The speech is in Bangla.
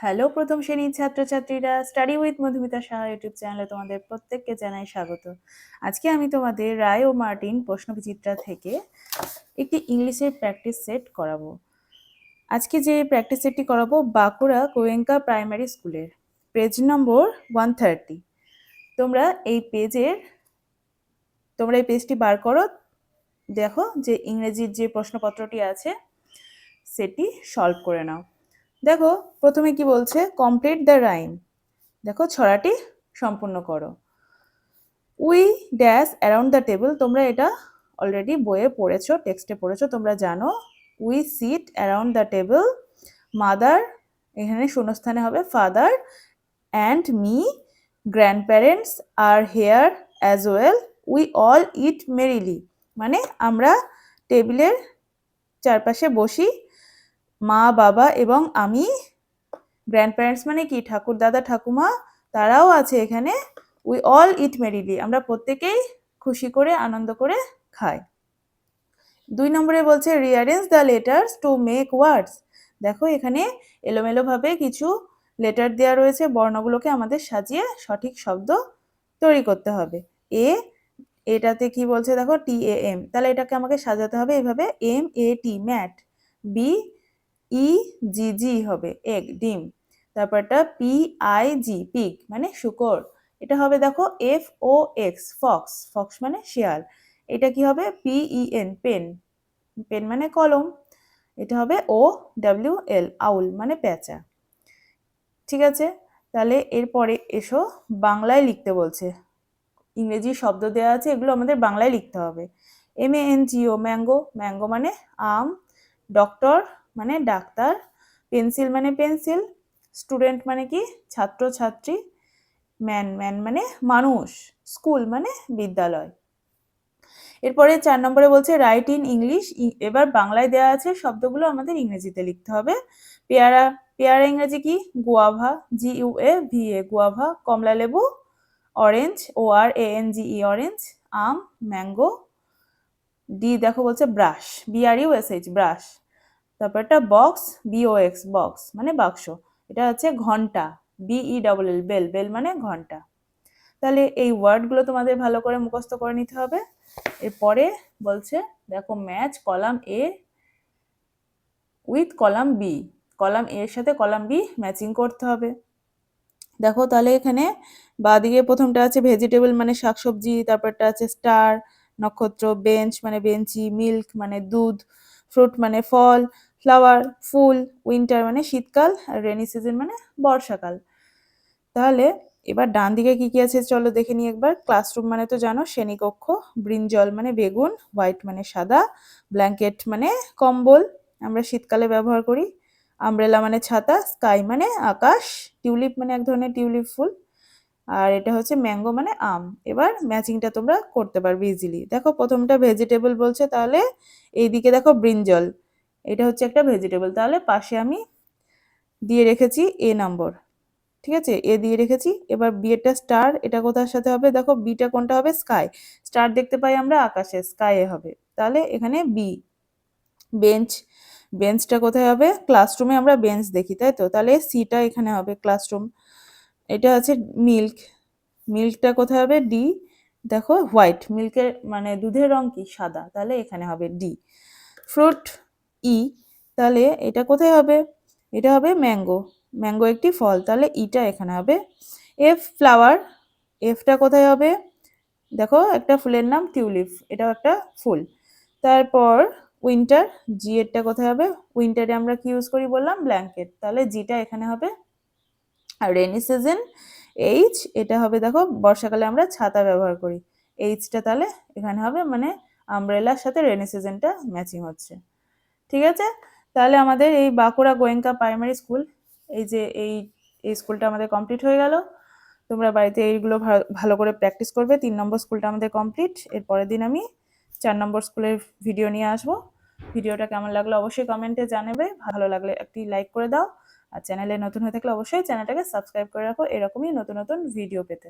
হ্যালো প্রথম শ্রেণীর ছাত্রছাত্রীরা, study with Madhumita Saha YouTube চ্যানেলে তোমাদের প্রত্যেককে জানাই স্বাগত। আজকে আমি তোমাদের রায় ও মার্টিন প্রশ্নবিচিত্রা থেকে একটি ইংলিশের প্র্যাকটিস সেট করাবো। আজকে যে প্র্যাকটিস সেটটি করাবো বাঁকুড়া গোয়েঙ্কা প্রাইমারি স্কুলের, পেজ নম্বর 130। তোমরা এই পেজটি বার করো, দেখো যে ইংরেজির যে প্রশ্নপত্রটি আছে সেটি সলভ করে নাও। দেখো প্রথমে কি বলছে, কমপ্লিট দ্য রাইম। দেখো ছড়াটি সম্পূর্ণ করো। We dash around the table, তোমরা এটা অলরেডি বইয়ে পড়েছো, টেক্সটে পড়েছো, তোমরা জানো। We sit around the table, mother, এখানে শূন্যস্থানে হবে father, and me, grandparents are here as well, we all eat merrily. মানে আমরা টেবিলের চারপাশে বসি, মা বাবা এবং আমি। গ্র্যান্ডপ্যারেন্টস মানে কি, ঠাকুর দাদা ঠাকুমা, তারাও আছে এখানে। উই অল ইট মেরিলি, আমরা প্রত্যেকেই খুশি করে আনন্দ করে খাই। 2 নম্বরে বলছে rearrange the letters to make words. দেখো এখানে এলোমেলোভাবে কিছু লেটার দেওয়া রয়েছে, বর্ণগুলোকে আমাদের সাজিয়ে সঠিক শব্দ তৈরি করতে হবে। এটাতে কি বলছে দেখো, TAM, তাহলে এটাকে আমাকে সাজাতে হবে এভাবে, MAT ম্যাট, BEGG হবে এগ, ডিম, তারপরটা PIG পিগ মানে শুকর, এটা হবে দেখো FOX ফক্স, ফক্স মানে শিয়াল, এটা কি হবে PEN পেন, পেন মানে কলম, এটা হবে OWL আউল মানে পেঁচা। ঠিক আছে, তাহলে এরপরে এসো বাংলায় লিখতে বলছে। ইংরেজি শব্দ দেওয়া আছে, এগুলো আমাদের বাংলায় লিখতে হবে। MANGO ম্যাঙ্গো, ম্যাঙ্গো মানে আম, ডক্টর মানে ডাক্তার, পেন্সিল মানে পেন্সিল, স্টুডেন্ট মানে কি ছাত্র ছাত্রী, ম্যান মানে মানুষ, স্কুল মানে বিদ্যালয়। এরপরে 4 নম্বরে বলছে রাইট ইন ইংলিশ, এবার বাংলায় দেওয়া আছে শব্দগুলো আমাদের ইংরেজিতে লিখতে হবে। পেয়ারা, পেয়ারা ইংরেজি কি, গুয়াভা, GUAVA গুয়াভা, কমলা লেবু, অরেঞ্জ, ORANGE অরেঞ্জ, আম ম্যাঙ্গো, ডি দেখো বলছে ব্রাশ, BRUSH ব্রাশ, তারপর একটা বক্স, BOX বক্স মানে বাক্স, এটা হচ্ছে ঘন্টা, BELL বেল, বেল মানে ঘন্টা। তাহলে এই ওয়ার্ডগুলো তোমাদের ভালো করে মুখস্থ করে নিতে হবে। এরপরে বলছে দেখো match column A with column B, column A এর সাথে কলাম B ম্যাচিং করতে হবে। দেখো তাহলে এখানে বাঁদিকে প্রথমটা আছে ভেজিটেবল মানে শাকসবজি, তারপরটা আছে স্টার নক্ষত্র, বেঞ্চ মানে বেঞ্চি, মিল্ক মানে দুধ, ফ্রুট মানে ফল, ফ্লাওয়ার ফুল, উইন্টার মানে শীতকাল, আর রেনি সিজন মানে বর্ষাকাল। তাহলে এবার ডান দিকে কি কি আছে চলো দেখে নিই একবার। ক্লাসরুম মানে তো জানো শ্রেণীকক্ষ, ব্রিনজল মানে বেগুন, হোয়াইট মানে সাদা, ব্ল্যাঙ্কেট মানে কম্বল, আমরা শীতকালে ব্যবহার করি, আমব্রেলা মানে ছাতা, স্কাই মানে আকাশ, টিউলিপ মানে এক ধরনের টিউলিপ ফুল, আর এটা হচ্ছে ম্যাঙ্গো মানে আম। এবার ম্যাচিংটা তোমরা করতে পারবে ইজিলি। দেখো প্রথমটা ভেজিটেবল বলছে, তাহলে এইদিকে দেখো ব্রিনজল, এটা হচ্ছে একটা ভেজিটেবল, তাহলে পাশে আমি দিয়ে রেখেছি A নম্বর। ঠিক আছে, A দিয়ে রেখেছি। এবার B এরটা স্টার, এটা কোথার সাথে হবে দেখো, বিটা কোনটা হবে, স্কাই, স্টার দেখতে পাই আমরা আকাশে, স্কাই এ হবে, তাহলে এখানে B। বেঞ্চ, বেঞ্চটা কোথায় হবে, ক্লাসরুমে আমরা বেঞ্চ দেখি তাই তো, তাহলে সিটা এখানে হবে ক্লাসরুম। এটা আছে মিল্ক, মিল্কটা কোথায় হবে, ডি, দেখো হোয়াইট, মিল্কের মানে দুধের রং কি সাদা, তাহলে এখানে হবে ডি। ফ্রুট ই, তাহলে এটা কোথায় হবে, এটা হবে ম্যাঙ্গো, ম্যাঙ্গো একটি ফল, তাহলে ইটা এখানে হবে। এফ ফ্লাওয়ার, এফটা কোথায় হবে, দেখো একটা ফুলের নাম টিউলিপ, এটাও একটা ফুল। তারপর উইন্টার, জি এরটা কোথায় হবে, উইন্টারে আমরা কি ইউজ করি বললাম, ব্ল্যাঙ্কেট, তাহলে জিটা এখানে হবে। আর রেনি সিজন এইচ, এটা হবে দেখো বর্ষাকালে আমরা ছাতা ব্যবহার করি, এইচটা তাহলে এখানে হবে, মানে আমব্রেলার সাথে রেনি সিজনটা ম্যাচিং হচ্ছে। ঠিক আছে, তাহলে আমাদের এই বাঁকুড়া গোয়েঙ্কা প্রাইমারি স্কুল, এই যে এই স্কুলটা আমাদের কমপ্লিট হয়ে গেল। তোমরা বাড়িতে এইগুলো ভালো করে প্র্যাকটিস করবে। 3 নম্বর স্কুলটা আমাদের কমপ্লিট। এর পরের দিন আমি 4 নম্বর স্কুলের ভিডিও নিয়ে আসবো। ভিডিওটা কেমন লাগলো অবশ্যই কমেন্টে জানাবে, ভালো লাগলে একটি লাইক করে দাও, আর চ্যানেলে নতুন হয়ে থাকলে অবশ্যই চ্যানেলটাকে সাবস্ক্রাইব করে রাখো এরকমই নতুন নতুন ভিডিও পেতে।